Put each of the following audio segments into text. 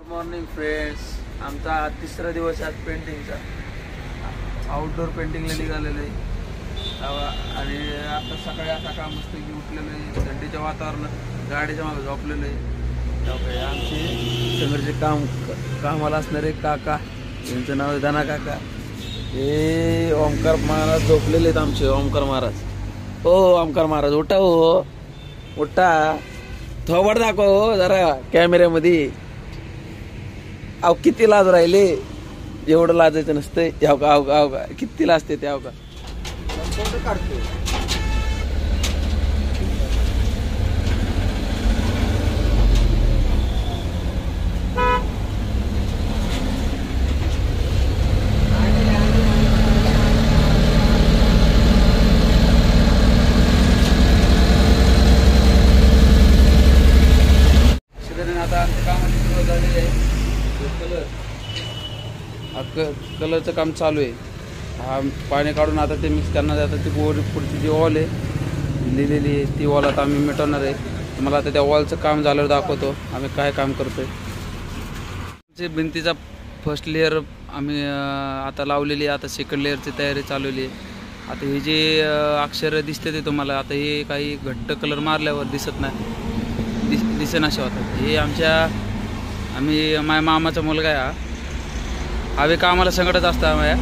Good morning friends. आमचा तिसरा दिवस आहे पेंटिंगचा. आउटडोर पेंटिंगला निघालेलं आहे आणि आता सकाळी आता मस्त उठलेलं आहे. थंडीच्या वातावरणात गाडीच्या मागे झोपलेलं आहे. आमचे समोरचे कामाला असणारे काका, त्यांचं नाव दाना काका. हे ओमकार महाराज झोपलेले आहेत आमचे. ओमकार महाराज, हो ओमकार महाराज उठा, हो उठा, थोबड दाखवा हो जरा कॅमेऱ्यामध्ये. अहो किती लाज राहिले, एवढं लाजायचं नसतं. याव का अव का किती लाजते ते. का काढतो आता आमच्या कामाची सुरुवात झालेली आहे. कलरचं काम चालू आहे. हा पाणी काढून आता ते मिक्स करणार आहे. आता ती पुढची जी वॉल आहे लिहिलेली आहे ती वॉल आता आम्ही मिटवणार आहे. मला आता त्या वॉलचं काम झाल्यावर दाखवतो आम्ही काय काम करतोय. भिंतीचा फर्स्ट लेअर आम्ही आता लावलेली आहे. आता सेकंड लेअरची तयारी चालवली आहे. आता हे जे अक्षर दिसते ते तुम्हाला आता हे काही घट्ट कलर मारल्यावर दिसत नाही, दिसेनाशे होतात. हे आम्ही माझ्या मामाचा मुलगा आहे. हवे कामाला संकटच असतं माझ्या.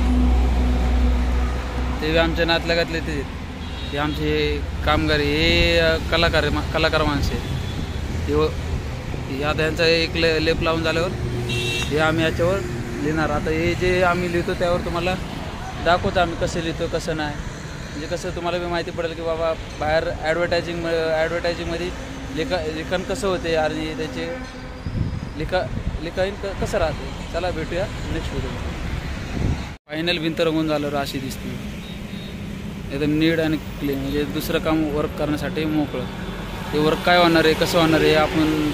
ते आमच्या नातलगातले ते आमचे कामगार, हे कलाकार माणसे. हे आता यांचा एक लेप लावून झाल्यावर हे आम्ही याच्यावर लिहिणार. आता हे जे आम्ही लिहितो त्यावर तुम्हाला दाखवतो आम्ही कसं लिहितो कसं नाही. म्हणजे कसं तुम्हाला बी माहिती पडेल की बाबा बाहेर ॲडव्हर्टायझिंगमध्ये लिखाण कसं होते आणि त्याचे लिखाण कसं राहते. चला भेटूया नेक्स्ट व्हिडिओ. फायनल भिंत रंगून झाल्यावर अशी दिसते एकदम नीट आणि क्लीन. म्हणजे दुसरं काम वर्क करण्यासाठी मोकळं. ते वर्क काय होणार आहे कसं होणार आहे आपण